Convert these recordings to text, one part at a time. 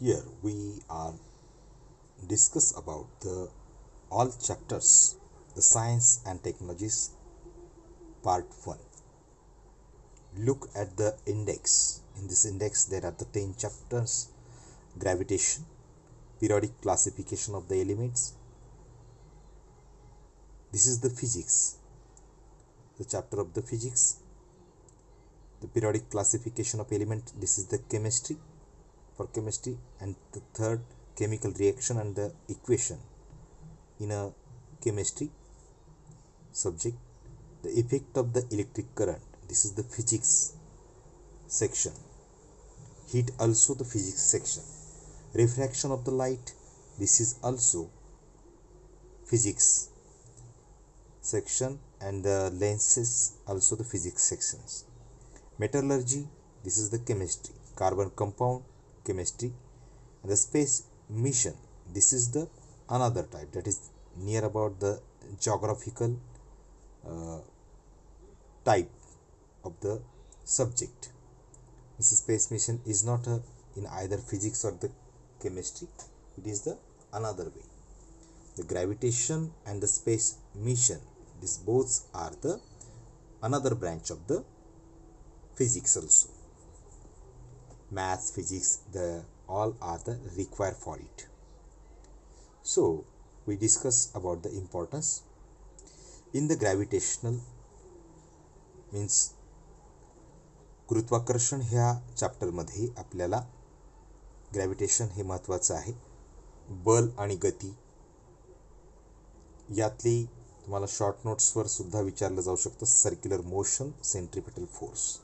Here we are discuss about the all chapters, the science and technologies, part 1. Look at the index. In this index there are the 10 chapters: gravitation, periodic classification of the elements. This is the physics, the chapter of the physics. The periodic classification of element, this is the chemistry, for chemistry. And the third, chemical reaction and the equation in a chemistry subject. The effect of the electric current, this is the physics section. Heat, also the physics section. Refraction of the light, this is also physics section. And the lenses, also the physics sections. Metallurgy, this is the chemistry. Carbon compound, chemistry. And the space mission, this is the another type, that is near about the geographical type of the subject. This space mission is not in either physics or the chemistry, it is the another way. The gravitation and the space mission, these both are the another branch of the physics also. Math, physics, the all are the required for it. So we discuss about the importance in the gravitational means गुरुत्वाकर्षण ह्या चॅप्टरमध्ये आपल्याला gravitation हे महत्त्वाचं आहे. बल आणि गती यातली तुम्हाला शॉर्ट नोट्सवर सुद्धा विचारलं जाऊ शकतं. Circular motion, centripetal force,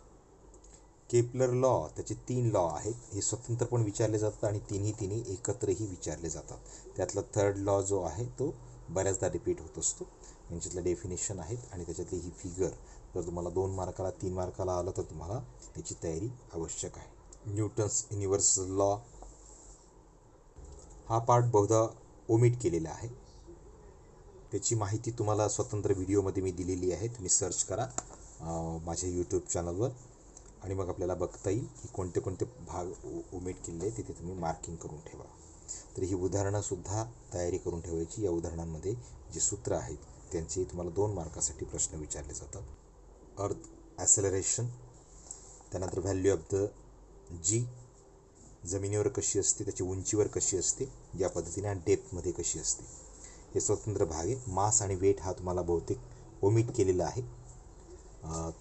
Kepler law, त्याचे 3 लॉ आहेत. हे स्वतंत्र पण विचारले जातात आणि तिन्ही एकत्रही विचारले जातात. त्यातला थर्ड लॉ जो आहे तो बऱ्याचदा रिपीट होत असतो. यांच्यातलं डेफिनेशन आहेत आणि त्याच्यातली ही फिगर जर तुम्हाला 2 मार्काला 3 मार्काला आलं तर तुम्हाला याची तयारी आवश्यक आहे. न्यूटन्स युनिव्हर्सल लॉ, हा पार्ट बहुधा ओमिट केलेला आहे. त्याची माहिती तुम्हाला स्वतंत्र व्हिडिओमध्ये मी दिलेली आहे. तुम्ही सर्च करा माझ्या यूट्यूब चॅनलवर आणि मग आपल्याला बघता येईल की कोणते कोणते भाग ओमिट केलेले आहे. तिथे तुम्ही मार्किंग करून ठेवा. तर ही उदाहरणंसुद्धा तयारी करून ठेवायची. या उदाहरणांमध्ये जे सूत्र आहेत त्यांचे तुम्हाला 2 मार्कासाठी प्रश्न विचारले जातात. अर्थ ॲसेलरेशन, त्यानंतर व्हॅल्यू ऑफ द जी, जमिनीवर कशी असते, त्याची उंचीवर कशी असते, या पद्धतीने, आणि डेप्थमध्ये कशी असते, हे स्वतंत्र भाग आहे. मास आणि वेट हा तुम्हाला बहुतेक ओमिट केलेला आहे,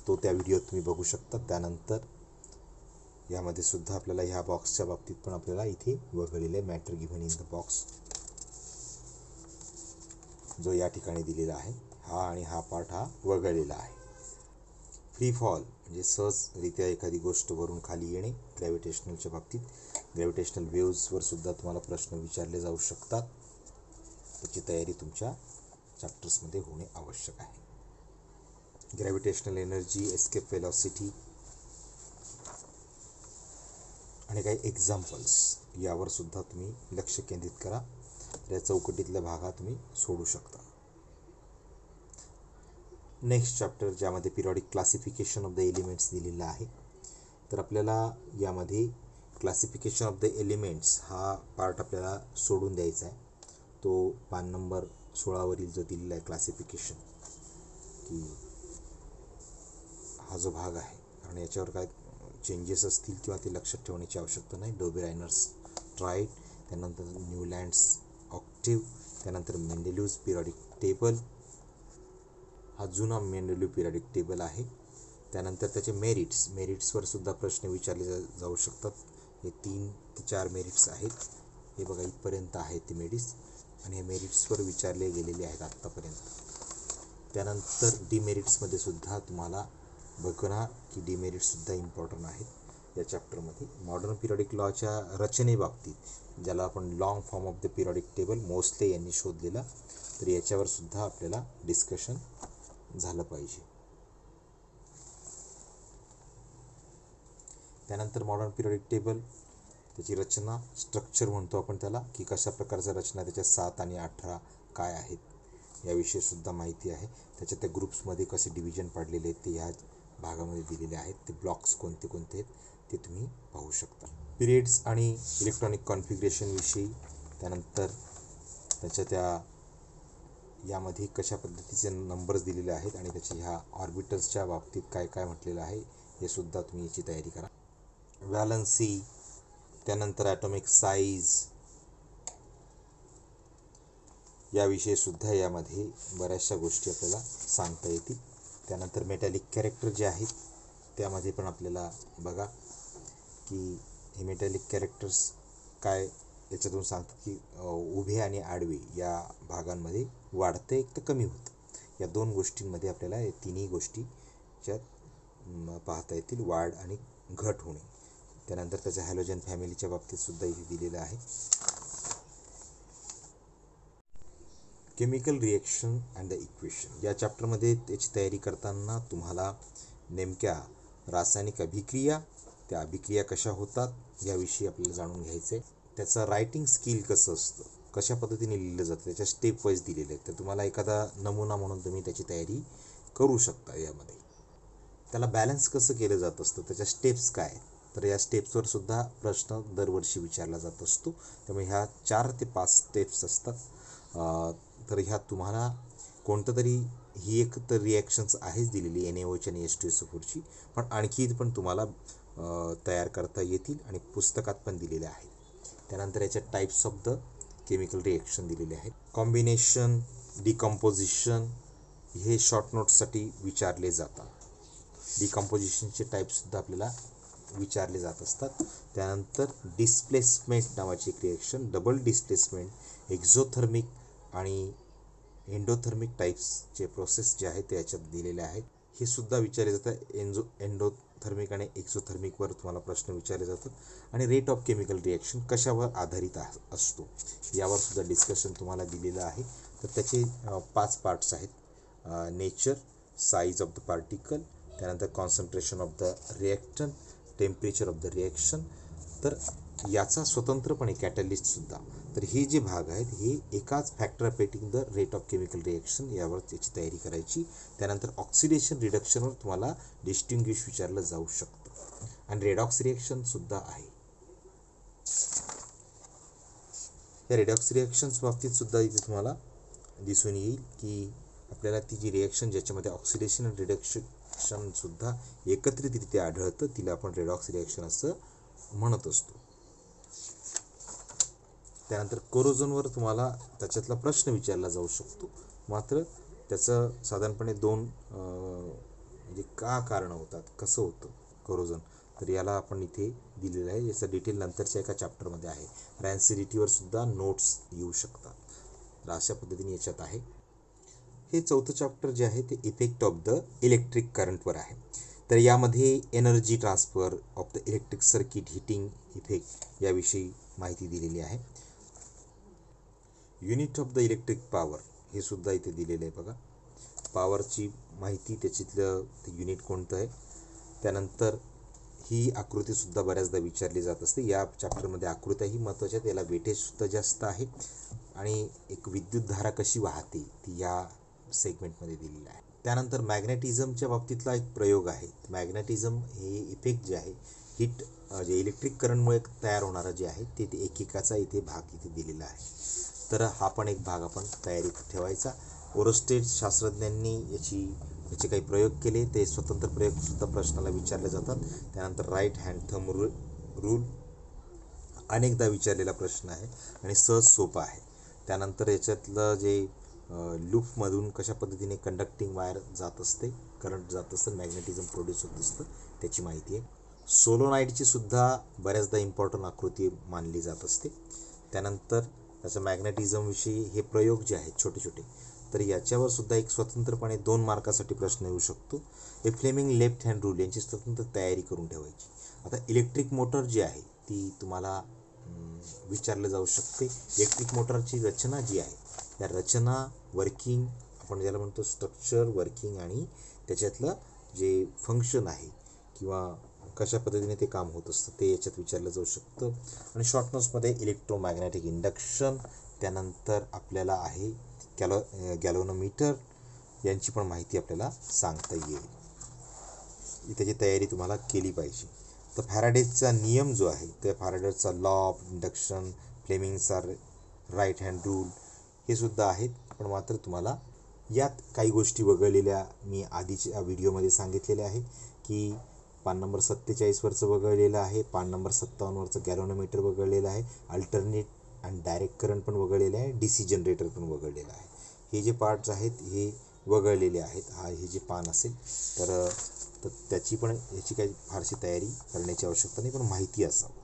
तो त्या व्हिडिओत तुम्ही बघू शकता. त्यानंतर यामध्ये सुद्धा आपल्याला ह्या बॉक्सच्या बाबतीत पण आपल्याला इथे वगळलेलं आहे. Matter given in the box जो या ठिकाणी दिलेला आहे, हा आणि हा पार्ट हा वगळलेला आहे. फ्री फॉल म्हणजे सहजरित्या एखादी गोष्ट वरून खाली येणे. ग्रॅव्हिटेशनलच्या बाबतीत ग्रॅव्हिटेशनल वेव्हजवर सुद्धा तुम्हाला प्रश्न विचारले जाऊ शकतात. त्याची तयारी तुमच्या चॅप्टर्समध्ये होणे आवश्यक आहे. ग्रॅव्हिटेशनल एनर्जी, एस्केप वेलॉसिटी आणि काही एक्झाम्पल्स यावर सुद्धा तुम्ही लक्ष केंद्रित करा. या चौकटीतल्या भागा तुम्ही सोडू शकता. नेक्स्ट चॅप्टर ज्यामध्ये periodic classification of the elements दिलेला आहे. तर आपल्याला यामध्ये क्लासिफिकेशन ऑफ द एलिमेंट्स हा पार्ट आपल्याला सोडून द्यायचा आहे. तो पान नंबर 16वरील जो दिलेला आहे क्लासिफिकेशन, की हा जो भाग आहे, कारण याच्यावर काय चेंजेस असतील किंवा ते लक्षात ठेवण्याची आवश्यकता नाही. डोबे-रायनर्स ट्राईड, त्यानंतर न्यूलँड्स ऑक्टेव्ह, त्यानंतर मेंडेलिव्हज पिरियॉडिक टेबल, हा जुना मेंडेलिव्ह पिरियॉडिक टेबल आहे. त्यानंतर त्याचे मेरिट्सवर सुद्धा प्रश्न विचारले जाऊ शकतात. हे 3 ते 4 मेरिट्स आहेत. हे बघा इथपर्यंत आहेत ते मेरिट्स, आणि हे मेरिट्सवर विचारले गेलेले आहेत आत्तापर्यंत. त्यानंतर डिमेरिट्समध्ये सुद्धा तुम्हाला बघणार की डिमेरिट्ससुद्धा इम्पॉर्टंट आहेत या चॅप्टरमध्ये. मॉडर्न पिरियॉडिक लॉच्या रचनेबाबतीत, ज्याला आपण long form of the periodic table Moseley यांनी शोधलेला, तर याच्यावर सुद्धा आपल्याला डिस्कशन झालं पाहिजे. त्यानंतर मॉडर्न पिरियॉडिक टेबल, त्याची रचना, स्ट्रक्चर म्हणतो आपण त्याला, की कशा प्रकारच्या रचना, त्याच्या 7 आणि 18 काय आहेत याविषयी सुद्धा माहिती आहे. त्याच्या त्या ग्रुप्समध्ये कसे डिव्हिजन पाडलेले आहेत ते ह्या भागामध्ये दिलेले आहेत. ते ब्लॉक्स कोणते कोणते आहेत ते तुम्ही पाहू शकता. पिरियड्स आणि इलेक्ट्रॉनिक कॉन्फिगरेशनविषयी, त्यानंतर त्याच्या यामध्ये कशा पद्धतीचे नंबर्स दिलेले आहेत आणि त्याच्या ह्या ऑर्बिटल्सच्या बाबतीत काय काय म्हटलेलं आहे हे सुद्धा तुम्ही याची तयारी करा. व्हॅलन्सी, त्यानंतर ॲटॉमिक साईज याविषयी सुद्धा यामध्ये बऱ्याचशा गोष्टी आपल्याला सांगता येतील. त्यानंतर मेटॅलिक कॅरेक्टर जे आहेत त्यामध्ये पण आपल्याला बघा की हे मेटॅलिक कॅरेक्टर्स काय याच्यातून सांगतात की उभे आणि आडवे या भागांमध्ये वाढतं एक तर कमी होतं. या दोन गोष्टींमध्ये आपल्याला या तिन्ही गोष्टीच्यात पाहता येतील, वाढ आणि घट होणे. त्यानंतर त्याच्या हॅलोजन फॅमिलीच्या बाबतीत सुद्धा इथे दिलेलं आहे. Chemical reaction and the equation या चॅप्टरमध्ये त्याची तयारी करताना तुम्हाला नेमक्या रासायनिक अभिक्रिया, त्या अभिक्रिया कशा होतात याविषयी आपल्याला जाणून घ्यायचं आहे. त्याचं रायटिंग स्किल कसं असतं, कशा पद्धतीने लिहिलं जातं, त्याच्या स्टेप वाईज दिलेले आहेत. तर तुम्हाला एखादा नमुना म्हणून तुम्ही त्याची तयारी करू शकता. यामध्ये त्याला बॅलन्स कसं केलं जात असतं, त्याच्या स्टेप्स काय, तर या स्टेप्सवर सुद्धा प्रश्न दरवर्षी विचारला जात असतो. त्यामुळे ह्या 4 ते 5 स्टेप्स असतात. तर ह्या तुम्हाला कोणतं तरी ही एक तर रिॲक्शन्स आहेच दिलेली NaOH आणि H2SO4ची, पण आणखी पण तुम्हाला तयार करता येतील आणि पुस्तकात पण दिलेले आहेत. त्यानंतर याच्या types of the chemical reaction दिलेले आहेत. कॉम्बिनेशन, डिकम्पोजिशन हे शॉर्ट नोट्ससाठी विचारले जातात. डिकम्पोजिशनचे टाईपसुद्धा आपल्याला विचारले जात असतात. त्यानंतर डिस्प्लेसमेंट नावाची एक रिॲक्शन, डबल डिस्प्लेसमेंट, एक्झोथर्मिक आणि एंडोथर्मिक टाईप्सचे प्रोसेस जे आहेत ते याच्यात दिलेले आहेत. हे सुद्धा विचारले जातं. एंडोथर्मिक आणि एक्झोथर्मिकवर तुम्हाला प्रश्न विचारले जातात. आणि रेट ऑफ केमिकल रिॲक्शन कशावर आधारित असतो यावर सुद्धा डिस्कशन तुम्हाला दिलेलं आहे. तर त्याचे 5 पार्ट्स आहेत. Nature, size of the particle, त्यानंतर concentration of the reactant, temperature of the reaction, तर याचा स्वतंत्रपणे कॅटलिस्टसुद्धा. तर हे जे भाग आहेत हे एकाच factor affecting the rate of chemical reaction यावर त्याची तयारी करायची. त्यानंतर ऑक्सिडेशन रिडक्शनवर तुम्हाला डिस्टिंग्विश विचारलं जाऊ शकतं आणि रेडॉक्स रिॲक्शनसुद्धा आहे. या रेडॉक्स रिॲक्शन्स बाबतीत सुद्धा इथे तुम्हाला दिसून येईल की आपल्याला ती जी रिॲक्शन ज्याच्यामध्ये ऑक्सिडेशन आणि रिडक्शनसुद्धा एकत्रितरित्या आढळतं तिला आपण रेडॉक्स रिॲक्शन असं म्हणत असतो. त्यानंतर कोरोजनवर तुम्हाला त्याच्यातला प्रश्न विचारला जाऊ शकतो, मात्र त्याचं साधारणपणे 2 म्हणजे का कारणं होतात, कसं होतं कोरोजन, तर याला आपण इथे दिलेलं आहे. याचं डिटेल नंतरच्या एका चॅप्टरमध्ये आहे. रॅन्सिडिटीवर सुद्धा नोट्स येऊ शकतात. तर अशा पद्धतीने याच्यात आहे. हे 4थं चॅप्टर जे आहे ते इफेक्ट ऑफ द इलेक्ट्रिक करंटवर आहे. तर यामध्ये energy transfer of the electric circuit, heating effect याविषयी माहिती दिलेली आहे. Unit of the electric power हे सुद्धा इथे दिलेलं आहे बघा. पॉवरची माहिती, त्याच्यातलं ते युनिट कोणतं आहे. त्यानंतर ही आकृतीसुद्धा बऱ्याचदा विचारली जात असते. या चॅप्टरमध्ये आकृत्याही महत्त्वाच्या, त्याला वेटेजसुद्धा जास्त आहे. आणि एक विद्युतधारा कशी वाहते ती या सेगमेंटमध्ये दिलेलं आहे. त्यानंतर मॅग्नेटिझमच्या बाबतीतला एक प्रयोग आहे. मॅग्नेटिझम हे इफेक्ट जे आहे, हिट जे इलेक्ट्रिक करंटमुळे तयार होणारं जे आहे ते एकेकाचा इथे भाग इथे दिलेला आहे. तर हा पण एक भाग आपण तयारीत ठेवायचा. ओरोस्टेड शास्त्रज्ञांनी याचे काही प्रयोग केले, ते स्वतंत्र प्रयोगसुद्धा प्रश्नाला विचारले जातात. त्यानंतर राईट हँड थंब रूल अनेकदा विचारलेला प्रश्न आहे आणि सहज सोपा आहे. त्यानंतर याच्यातलं जे लूपमधून कशा पद्धतीने कंडक्टिंग वायर जात असते, करंट जात असतं, मॅग्नेटिझम प्रोड्यूस होत असतं त्याची माहिती आहे. सोलोनाईडची सुद्धा बऱ्याचदा इम्पॉर्टंट आकृती मानली जात असते. त्यानंतर त्याचं मॅग्नेटिझमविषयी हे प्रयोग जे आहेत छोटे छोटे, तर याच्यावर सुद्धा एक स्वतंत्रपणे 2 मार्कासाठी प्रश्न येऊ शकतो. हे फ्लेमिंग लेफ्ट हँड रूल यांची स्वतंत्र तयारी करून ठेवायची. आता इलेक्ट्रिक मोटर जी आहे ती तुम्हाला विचारलं जाऊ शकते. इलेक्ट्रिक मोटरची रचना जी आहे त्या रचना, वर्किंग, आपण ज्याला म्हणतो स्ट्रक्चर, वर्किंग आणि त्याच्यातलं जे फंक्शन आहे किंवा कशा पद्धतीने ते काम होत असतं ते याच्यात विचारलं जाऊ शकतं. आणि शॉर्ट नोट्समध्ये इलेक्ट्रोमॅग्नेटिक इंडक्शन, त्यानंतर आपल्याला आहे गॅल्व्हनोमीटर यांची पण माहिती आपल्याला सांगता येईल. त्याची तयारी तुम्हाला केली पाहिजे. तर फॅराडेचा नियम जो आहे, त्या फॅराडेचा लॉ ऑफ इंडक्शन, फ्लेमिंगचा राईट हँड रूल, हे सुद्धा आहेत. पण मात्र तुम्हाला यात काही गोष्टी वगळलेल्या मी आधीच्या व्हिडिओमध्ये सांगितलेल्या आहे, की पान नंबर 47वरचं वगळलेलं आहे, पान नंबर 57वरचं गॅल्व्हनोमीटर वगळलेलं आहे, अल्टरनेट आणि डायरेक्ट करंट पण वगळलेलं आहे, डी सी जनरेटर पण वगळलेलं आहे. हे जे पार्ट्स आहेत हे वगळलेले आहेत. हे जे पान असेल तर त्याची पण याची काही फारशी तयारी करण्याची आवश्यकता नाही, पण माहिती असावं.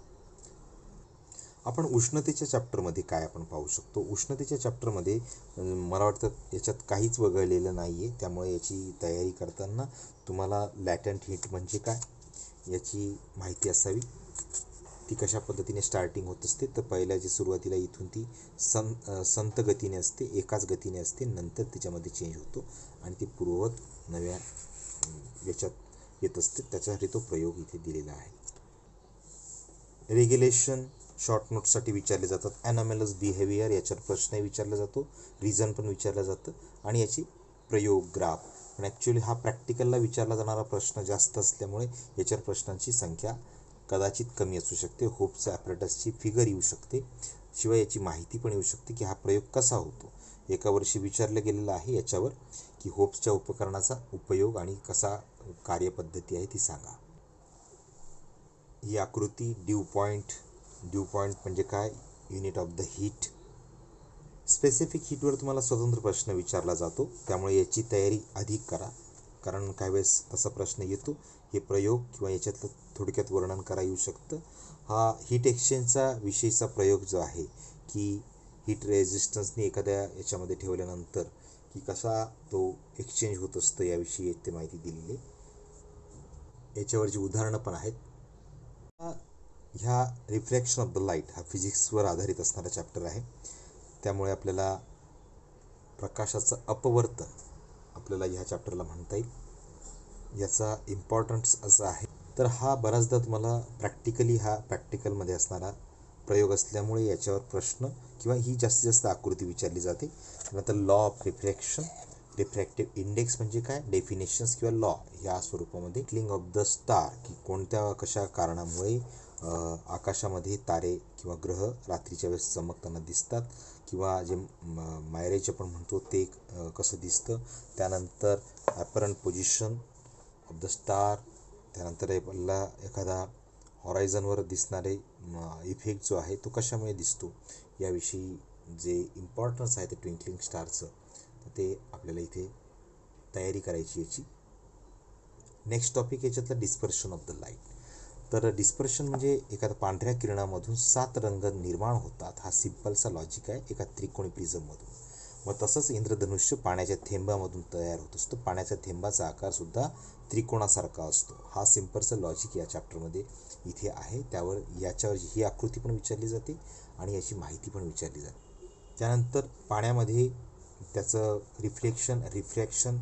आपण उष्णतेच्या चॅप्टरमध्ये काय आपण पाहू शकतो. उष्णतेच्या चॅप्टरमध्ये मला वाटतं याच्यात काहीच वगळलेलं नाही आहे, त्यामुळे याची तयारी करताना तुम्हाला लॅटंट हीट म्हणजे काय याची माहिती असावी. ती कशा पद्धतीने स्टार्टिंग होत असते. तर पहिल्या जी सुरुवातीला इथून ती संत गतीने असते, एकाच गतीने असते, नंतर त्याच्यामध्ये चेंज होतो आणि ती पूर्ववत नव्या याच्यात येत असते. त्याच्यासाठी तो प्रयोग इथे दिलेला आहे. रेग्युलेशन शॉर्ट नोट्ससाठी विचारले जातात. ॲनॉमॅलस बिहेवियर याच्यावर प्रश्नही विचारला जातो, रिझन पण विचारलं जातं आणि याची प्रयोग ग्राफ. पण ॲक्च्युली हा प्रॅक्टिकलला विचारला जाणारा प्रश्न जास्त असल्यामुळे याच्यावर प्रश्नांची संख्या कदाचित कमी असू शकते. होप्सच्या ॲपरेटसची फिगर येऊ शकते, शिवाय याची माहिती पण येऊ शकते की हा प्रयोग कसा होतो. एका वर्षी विचारलं गेलेलं आहे याच्यावर की होप्सच्या उपकरणाचा उपयोग आणि कसा कार्यपद्धती आहे ती सांगा. ही आकृती ड्यू पॉईंट म्हणजे काय, unit of the heat. Specific हीटवर तुम्हाला स्वतंत्र प्रश्न विचारला जातो, त्यामुळे याची तयारी अधिक करा, कारण काही वेळेस तसा प्रश्न येतो. हे प्रयोग किंवा याच्यातलं थोडक्यात वर्णन करा येऊ शकतं. हा हीट एक्सचेंजचा विषयीचा प्रयोग जो आहे की हीट रेझिस्टन्सने एखाद्या याच्यामध्ये ठेवल्यानंतर की कसा तो एक्सचेंज होत असतं याविषयी ते माहिती दिलेली. याच्यावरची उदाहरणं पण आहेत. ह्या रिफ्रॅक्शन ऑफ द लाईट हा फिजिक्सवर आधारित असणारा चॅप्टर आहे, त्यामुळे आपल्याला प्रकाशाचं अपवर्तन आपल्याला ह्या चॅप्टरला म्हणता येईल. याचा इम्पॉर्टन्स असा आहे, तर हा बऱ्याचदा तुम्हाला प्रॅक्टिकलमध्ये असणारा प्रयोग असल्यामुळे याच्यावर प्रश्न किंवा ही जास्तीत जास्त आकृती विचारली जाते. नंतर law of refraction, refractive index म्हणजे काय, डेफिनेशन्स किंवा लॉ या स्वरूपामध्ये. क्लिंग ऑफ द स्टार की कोणत्या कशा कारणामुळे आकाशामध्ये तारे किंवा ग्रह रात्रीच्या वेळेस चमकताना दिसतात, किंवा जे मायरेज आपण म्हणतो ते कसं दिसतं. त्यानंतर apparent position of the star. त्यानंतर एखादा हॉरायझनवर दिसणारे इफेक्ट जो आहे तो कशामुळे दिसतो याविषयी जे इम्पॉर्टन्स आहे ते ट्विंकलिंग स्टारचं, तर ते आपल्याला इथे तयारी करायची याची. नेक्स्ट टॉपिक याच्यातलं डिस्पर्शन ऑफ द लाईट. तर डिस्पर्शन म्हणजे एखाद्या पांढऱ्या किरणामधून 7 रंग निर्माण होतात. हा सिम्पलचा लॉजिक आहे एका त्रिकोणी प्रिझममधून. मग तसंच इंद्रधनुष्य पाण्याच्या थेंबामधून तयार होत असतो. पाण्याच्या थेंबाचा आकारसुद्धा त्रिकोणासारखा असतो. हा सिम्पलचं लॉजिक या चॅप्टरमध्ये इथे आहे. याच्यावर ही आकृती पण विचारली जाते आणि याची माहिती पण विचारली जाते. त्यानंतर पाण्यामध्ये त्याचं रिफ्रॅक्शन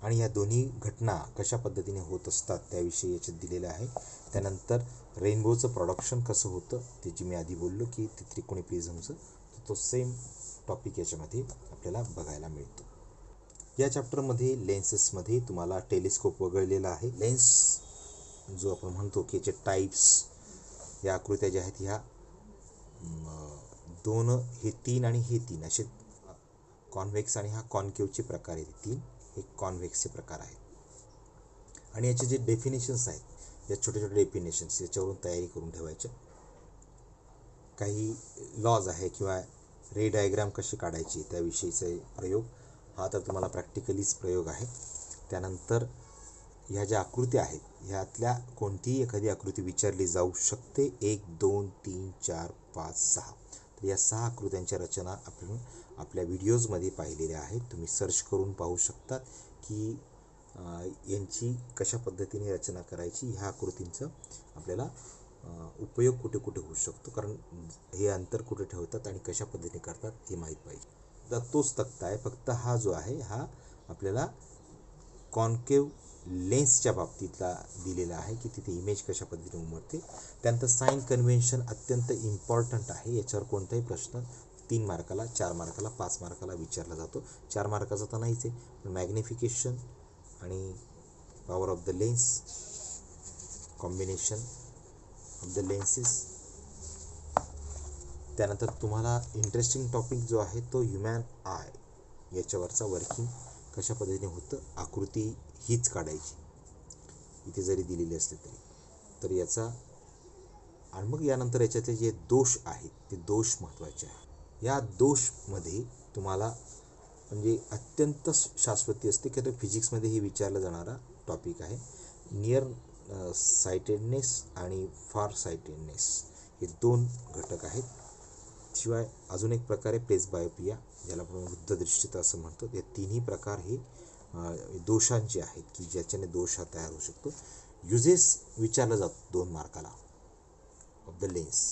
आणि या दोन्ही घटना कशा पद्धतीने होत असतात त्याविषयी याच्यात दिलेलं आहे. त्यानंतर रेनबोचं प्रोडक्शन कसं होतं त्याची मी आधी बोललो की ते त्रिकोणी प्रिझमचं, तो सेम टॉपिक याच्यामध्ये आपल्याला बघायला मिळतो. या चॅप्टरमध्ये लेन्सेसमध्ये तुम्हाला टेलिस्कोप वगळलेला आहे. लेन्स जो आपण म्हणतो की याचे टाईप्स, या आकृत्या ज्या आहेत ह्या 2, हे 3 आणि हे 3 असे कॉन्व्हेक्स आणि हा कॉन्केवचे प्रकार आहेत. 3 हे कॉन्व्हेक्सचे प्रकार आहेत. आणि याचे जे डेफिनेशन्स आहेत, या छोटे छोटे डेफिनेशन्स याच्यावरून तयारी करून ठेवायच्या. काही लॉज आहे किंवा रे डायग्राम कशी काढायची त्याविषयीचे प्रयोग, हा तर तुम्हाला प्रॅक्टिकलीच प्रयोग आहे. त्यानंतर ह्या ज्या आकृत्या आहेत ह्यातल्या कोणतीही एखादी आकृती विचारली जाऊ शकते. 1, 2, 3, 4, 5, 6. तर या 6 आकृत्यांच्या रचना आपण आपल्या व्हिडिओजमध्ये पाहिलेल्या आहेत. तुम्ही सर्च करून पाहू शकतात की यांची कशा पद्धतीने रचना करायची. ह्या आकृतींचं आपल्याला उपयोग कुठे कुठे होऊ शकतो, कारण हे अंतर कुठे ठेवतात आणि कशा पद्धतीने करतात हे माहीत पाहिजे. तर तोच तक्ता आहे, फक्त हा जो आहे हा आपल्याला कॉन्केव लेन्सच्या बाबतीतला दिलेला आहे की तिथे इमेज कशा पद्धतीने उमटते. त्यानंतर साइन कन्व्हेन्शन अत्यंत इम्पॉर्टंट आहे. याच्यावर कोणताही प्रश्न 3 मार्काला, 4 मार्काला, 5 मार्काला विचारला जातो. 4 मार्काचा तर नाहीच आहे, पण मॅग्निफिकेशन आणि power of the lens, combination of the lenses. त्यानंतर तुम्हाला इंटरेस्टिंग टॉपिक जो आहे तो ह्युमन आय, याच्यावरचा वर्किंग कशा पद्धतीने होतं, आकृती हीच काढायची इथे जरी दिलेली असले तरी. तर याचा आणि मग यानंतर याच्यातले जे दोष आहेत ते दोष महत्त्वाचे आहे. या दोषमध्ये तुम्हाला म्हणजे अत्यंत शाश्वती असते की आता फिजिक्समध्ये हे विचारलं जाणारा टॉपिक आहे. नियर सायटेडनेस आणि फार सायटेडनेस हे दोन घटक आहेत. शिवाय अजून एक प्रकारे प्रेसबायोपिया, ज्याला आपण वृद्धदृष्टिता असं म्हणतो. हे तिन्ही प्रकार हे दोषांचे आहेत की ज्याच्याने दोष हा तयार होऊ शकतो. युजेस विचारलं जातं 2 मार्काला of the lens.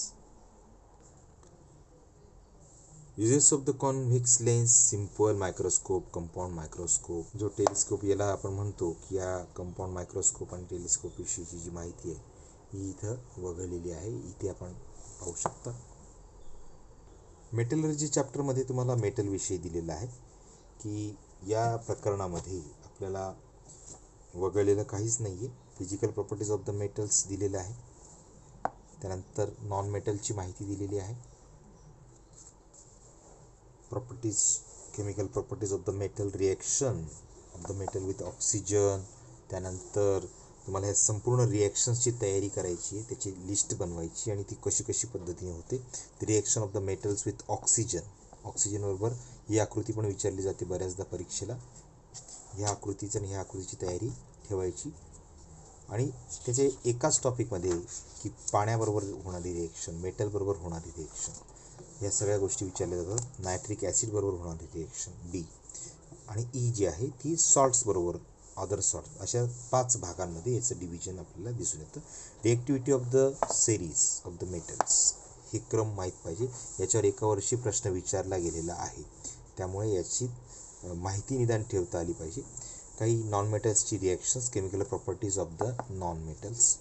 Uses of the convex lens, simple microscope, compound microscope, जो टेलिस्कोप याला आपण म्हणतो की या कंपाऊंड मायक्रोस्कोप आणि टेलिस्कोप विषयीची जी माहिती आहे ही इथं वगळलेली आहे, इथे आपण पाहू शकता. मेटलर्जी चॅप्टरमध्ये तुम्हाला मेटलविषयी दिलेला आहे की या प्रकरणामध्ये आपल्याला वगळलेलं काहीच नाही आहे. Physical properties of the metals दिलेलं आहे. त्यानंतर नॉन मेटलची माहिती दिलेली आहे. Properties, chemical properties of the metal, reaction of the metal with oxygen. त्यानंतर तुम्हाला ह्या संपूर्ण रिॲक्शन्सची तयारी करायची आहे, त्याची लिस्ट बनवायची आणि ती कशी कशी पद्धतीने होते. Reaction of the metals with oxygen, ऑक्सिजनबरोबर ही आकृती पण विचारली जाते बऱ्याचदा परीक्षेला. ह्या आकृतीचं आणि ह्या आकृतीची तयारी ठेवायची. आणि त्याचे एकाच टॉपिकमध्ये की पाण्याबरोबर होणारी रिॲक्शन, मेटलबरोबर होणारी रिॲक्शन, या सगळ्या गोष्टी विचारल्या जातात. नायट्रिक ॲसिडबरोबर होणारी रिॲक्शन बी, आणि ई जी आहे ती सॉल्ट्सबरोबर, अदर सॉल्ट, अशा 5 भागांमध्ये याचं डिव्हिजन आपल्याला दिसून येतं. Reactivity of the series of the metals, हे क्रम माहीत पाहिजे. याच्यावर एका वर्षी प्रश्न विचारला गेलेला आहे, त्यामुळे याची माहिती निदान ठेवता आली पाहिजे. काही नॉन मेटल्सची reactions, chemical properties of the non metals,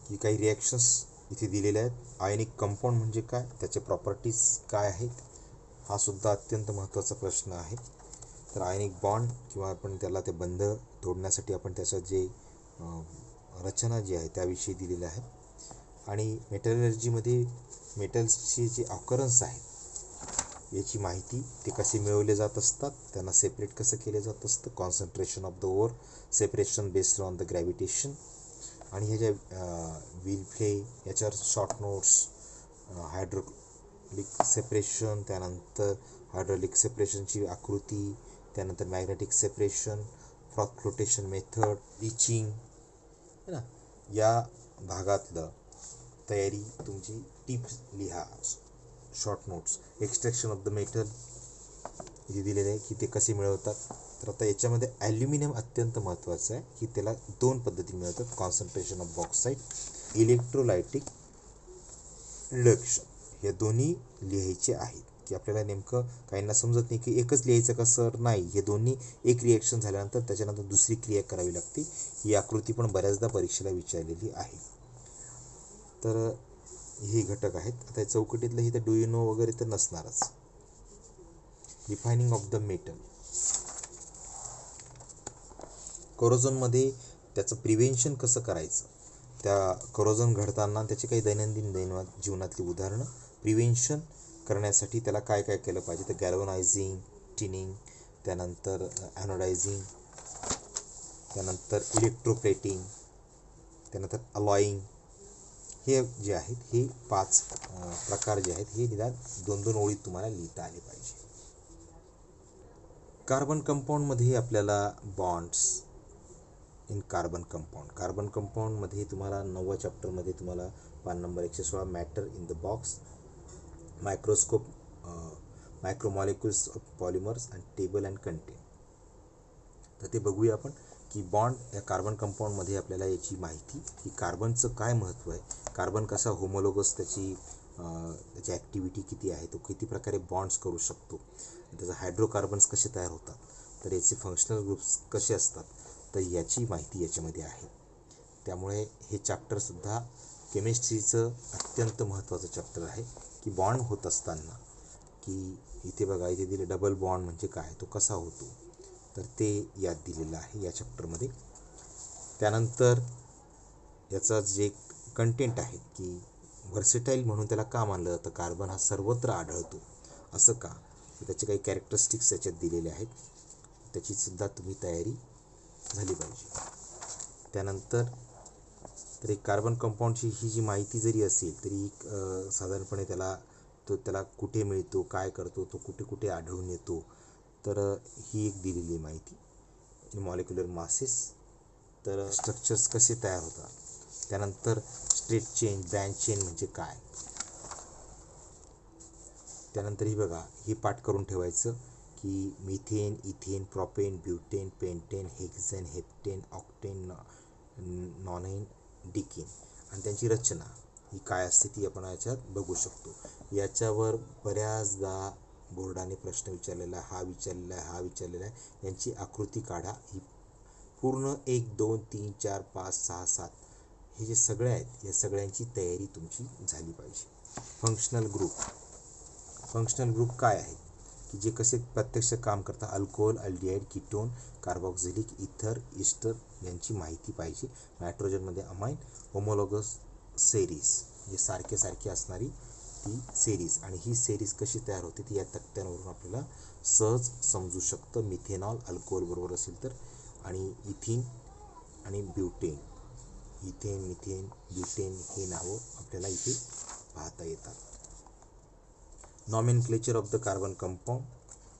ही काही रिॲक्शन्स इथे दिलेल्या आहेत. आयनिक कंपाऊंड म्हणजे काय, त्याचे प्रॉपर्टीज काय आहेत, हा सुद्धा अत्यंत महत्त्वाचा प्रश्न आहे. तर आयनिक बॉन्ड किंवा आपण त्याला ते बंध तोडण्यासाठी आपण त्याचं जे रचना जी आहे त्याविषयी दिलेलं आहे. आणि मेटलर्जीमध्ये मेटल्सचे जे ऑकरन्स आहेत याची माहिती, ते कसे मिळवले जात असतात, त्यांना सेपरेट कसं केलं जात असतं, concentration of the ore, separation based on the gravitation. आणि ह्या ज्या व्हील फ्ले, याच्यावर शॉर्ट नोट्स, हायड्रोलिक सेपरेशन, त्यानंतर हायड्रोलिक सेपरेशनची आकृती, त्यानंतर magnetic separation, froth flotation method, leaching है ना, या भागातलं तयारी तुमची टिप्स लिहा, short notes. Extraction of the metal इथे दिलेलं आहे की ते कसे मिळवतात. तर आता याच्यामध्ये ॲल्युमिनियम अत्यंत महत्त्वाचं आहे की त्याला 2 पद्धती मिळतात, concentration of bauxite, electrolytic reduction. हे दोन्ही लिहायचे आहेत की आपल्याला नेमकं काहींना समजत नाही की एकच लिहायचं का सर, नाही, हे दोन्ही एक रिॲक्शन झाल्यानंतर त्याच्यानंतर दुसरी क्रिया करावी लागते. ही आकृती पण बऱ्याचदा परीक्षेला विचारलेली आहे. तर हे घटक आहेत. आता चौकटीतलं हे तर डू यू नो वगैरे तर नसणारच. डिफायनिंग ऑफ द मेटल, कोरोजनमध्ये त्याचं प्रिव्हेन्शन कसं करायचं, त्या कोरोजन घडताना त्याची काही दैनंदिन जीवनातली उदाहरणं, प्रिव्हेन्शन करण्यासाठी त्याला काय काय केलं पाहिजे. तर गॅल्वनायझिंग, टिनिंग, त्यानंतर ॲनोडायझिंग, त्यानंतर इलेक्ट्रोप्लेटिंग, त्यानंतर अलॉईंग, हे जे आहेत हे 5 प्रकार जे आहेत हे निदान 2-2 ओळीत तुम्हाला लिहिता आले पाहिजे. कार्बन कंपाऊंडमध्ये आपल्याला bonds in carbon compound, carbon कंपाऊंडमध्ये तुम्हाला 9व्या चॅप्टरमध्ये तुम्हाला पान number 116 matter in the box, microscope, micromolecules of polymers and table and content. तर ते बघूया आपण की बॉन्ड या कार्बन कंपाऊंडमध्ये आपल्याला याची माहिती की कार्बनचं काय महत्त्व आहे, कार्बन कसा होमोलोगस, त्याची ॲक्टिव्हिटी किती आहे, तो किती प्रकारे बॉन्ड्स करू शकतो, त्याचं हायड्रोकार्बन्स कसे तयार होतात, तर याचे फंक्शनल ग्रुप्स कसे असतात, तर याची माहिती याच्यामध्ये आहे. त्यामुळे हे चॅप्टरसुद्धा केमिस्ट्रीचं अत्यंत महत्त्वाचं चॅप्टर आहे की बॉन्ड होत असताना की इथे बघा, इथे दिले डबल बॉन्ड म्हणजे काय, तो कसा होतो, तर ते यात दिलेलं आहे या चॅप्टरमध्ये. त्यानंतर याचा जे कंटेंट आहे की व्हर्सेटाईल म्हणून त्याला का मानलं जातं, कार्बन हा सर्वत्र आढळतो असं का, त्याचे काही कॅरेक्टरिस्टिक्स त्याच्यात दिलेले आहेत, त्याचीसुद्धा तुम्ही तयारी झाली पाहिजे. त्यानंतर तर एक कार्बन कंपाऊंडची ही जी माहिती जरी असेल तरी साधारणपणे त्याला कुठे मिळतो, काय करतो, तो कुठे कुठे आढळून येतो, तर ही एक दिलेली माहिती. मॉलिक्युलर मासेस, तर स्ट्रक्चर्स कसे तयार होतात, त्यानंतर स्ट्रेट चेन, ब्रँच चेन म्हणजे काय, त्यानंतर ही बघा हे पाठ करून ठेवायचं की methane, ethane, propane, butane, pentane, hexane, heptane, octane, nonane, decane आणि त्यांची रचना ही काय असते ती आपण याच्यात बघू शकतो. याच्यावर बऱ्याचदा बोर्डाने प्रश्न विचारलेला आहे, हा विचारलेला आहे. यांची आकृती काढा. ही पूर्ण 1, 2, 3, 4, 5, 6, 7 हे जे सगळे आहेत या सगळ्यांची तयारी तुमची झाली पाहिजे. फंक्शनल ग्रुप काय आहेत की जे कसे प्रत्यक्ष काम करतात, अल्कोहोल, अल्डिहाइड, कीटोन, कार्बॉक्झिलिक, इथर, इस्टर यांची माहिती पाहिजे. नायट्रोजनमध्ये अमाइन, होमोलॉगस सेरीज म्हणजे सारखे असणारी ती सेरीज, आणि ही सेरीज कशी तयार होते ती या तक्त्यांवरून आपल्याला सहज समजू शकतं. मिथेनॉल अल्कोहोल बरोबर असेल तर, आणि इथिन आणि ब्युटेन, इथेन, मिथेन, ब्युटेन हे नावं आपल्याला इथे पाहता येतात. Nomenclature of the carbon compound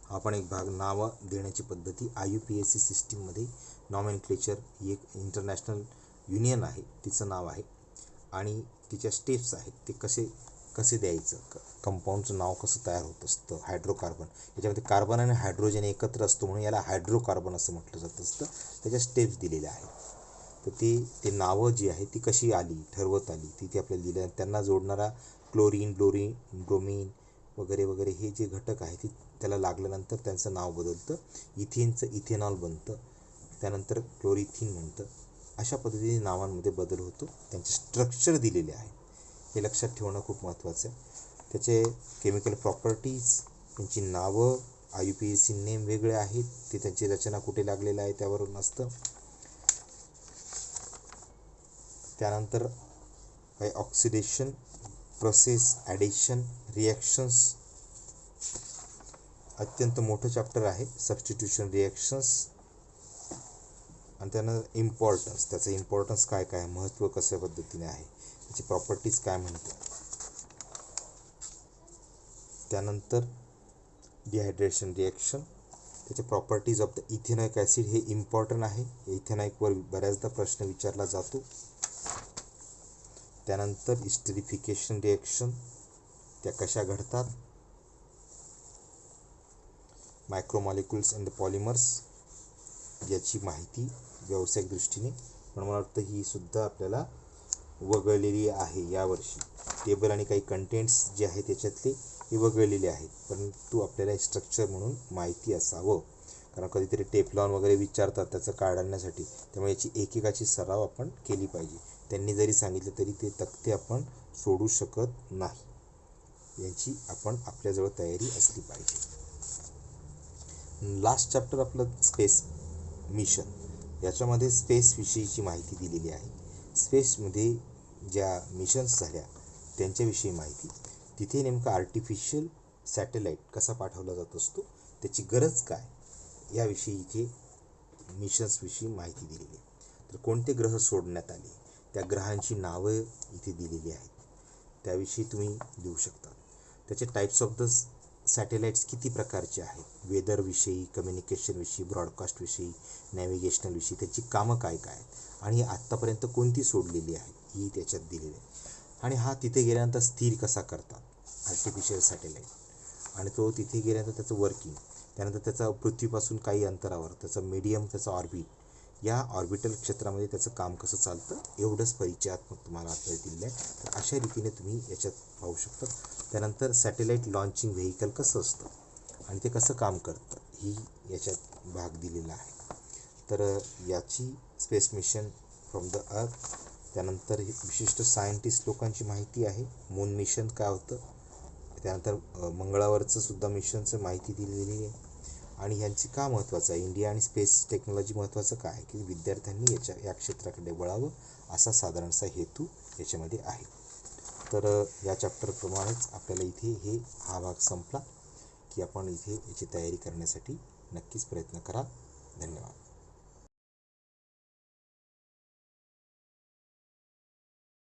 हा पण एक भाग. नावं देण्याची पद्धती IUPAC सिस्टीममध्ये नॉमेनक्लेचर ही एक इंटरनॅशनल युनियन आहे, तिचं नाव आहे आणि तिच्या स्टेप्स आहेत, ते कसे द्यायचं, कंपाऊंडचं नाव कसं तयार होत असतं. हायड्रोकार्बन, याच्यामध्ये कार्बन आणि हायड्रोजन एकत्र असतो म्हणून याला हायड्रोकार्बन असं म्हटलं जात असतं. त्याच्या स्टेप्स दिलेल्या आहेत. तर ते नावं जी आहे ती कशी आली, ठरवत आली, तिथे आपल्याला दिलं. त्यांना जोडणारा क्लोरीन, ब्रोमीन वगैरे वगैरे हे जे घटक आहे ते त्याला लागल्यानंतर त्यांचं नाव बदलतं. इथेनचं इथेनॉल बनतं, त्यानंतर क्लोरिथिन म्हणतं. अशा पद्धतीने नावांमध्ये बदल होतो. त्यांचे स्ट्रक्चर दिलेले आहे, हे लक्षात ठेवणं खूप महत्त्वाचं आहे. त्याचे केमिकल प्रॉपर्टीज, त्यांची नावं, IUPAC नेम वेगळे आहेत, ते त्यांची रचना कुठे लागलेलं आहे त्यावरून असतं. त्यानंतर काही ऑक्सिडेशन प्रोसेस, ॲडिशन, रिॲक्शन्स, अत्यंत मोठं चॅप्टर आहे. सबस्टिट्यूशन रिॲक्शन्स, आणि त्यानंतर इम्पॉर्टन्स, त्याचं इम्पॉर्टन्स काय काय, महत्त्व कशा पद्धतीने आहे, त्याची प्रॉपर्टीज काय म्हणते. त्यानंतर डिहायड्रेशन रिॲक्शन, त्याचे properties of the ethanoic acid, हे इम्पॉर्टंट आहे. इथेनॉइकवर बऱ्याचदा प्रश्न विचारला जातो. त्यानंतर इस्टरिफिकेशन रिॲक्शन, त्या कशा घडतात. मायक्रोमॉलिक्युल्स अँड द पॉलिमर्स, याची माहिती व्यावसायिक दृष्टीने, पण मला वाटतं ही सुद्धा आपल्याला वगळलेली आहे यावर्षी. टेबल आणि काही कंटेंट्स जे आहेत त्याच्यातले हे वगळलेले आहेत, परंतु आपल्याला स्ट्रक्चर म्हणून माहिती असावं, कारण कधीतरी टेफ्लॉन वगैरे विचारतात त्याचं काढण्यासाठी, त्यामुळे याची एकेकाची सराव आपण केली पाहिजे. त्यांनी जरी सांगितलं तरी ते तक्ते आपण सोडू शकत नाही, याची आपण आपल्याजवळ तयारी असली पाहिजे. लास्ट चॅप्टर आपलं स्पेस मिशन, याच्यामध्ये स्पेसविषयीची माहिती दिलेली आहे. स्पेसमध्ये ज्या मिशन्स झाल्या त्यांच्याविषयी माहिती, तिथे नेमका आर्टिफिशियल सॅटेलाईट कसा पाठवला जात असतो, त्याची गरज काय, याविषयी इथे मिशन्सविषयी माहिती दिलेली आहे. तर कोणते ग्रह सोडण्यात आले, त्या ग्रहांची नावं इथे दिलेली आहेत, त्याविषयी तुम्ही लिहू शकता. त्याचे टाईप्स ऑफ द सॅटेलाइट्स किती प्रकारचे आहेत, वेदरविषयी, कम्युनिकेशनविषयी, ब्रॉडकास्टविषयी, नॅव्हिगेशनलविषयी, त्याची कामं काय काय आहेत, आणि आत्तापर्यंत कोणती सोडलेली आहेत ही त्याच्यात दिलेली आहे. आणि हा तिथे गेल्यानंतर स्थिर कसा करतात आर्टिफिशियल सॅटेलाईट, आणि तो तिथे गेल्यानंतर त्याचं वर्किंग, त्यानंतर त्याचा पृथ्वीपासून काही अंतरावर त्याचं मीडियम, त्याचं ऑर्बिट, या ऑर्बिटल क्षेत्रामध्ये त्याचं काम कसं चालतं, एवढंच परिचयात्मक तुम्हाला आपल्याला दिलेलं आहे. तर अशा रीतीने तुम्ही याच्यात पाहू शकता. त्यानंतर सॅटेलाईट लॉन्चिंग व्हेकल कसं असतं आणि ते कसं काम करतं ही याच्यात भाग दिलेला आहे. तर याची space mission from the earth, त्यानंतर विशिष्ट सायंटिस्ट लोकांची माहिती आहे, मून मिशन काय होतं, त्यानंतर मंगळावरचं सुद्धा मिशनचं माहिती दिलेली आहे. आणि ह्यांची का महत्त्वाचं आहे, इंडिया आणि स्पेस टेक्नॉलॉजी महत्त्वाचं का आहे की विद्यार्थ्यांनी या क्षेत्राकडे वळावं असा साधारणसा हेतू याच्यामध्ये आहे. तर या चॅप्टरप्रमाणेच आपल्याला इथे हा भाग संपला की आपण इथे याची तयारी करण्यासाठी नक्कीच प्रयत्न करा. धन्यवाद.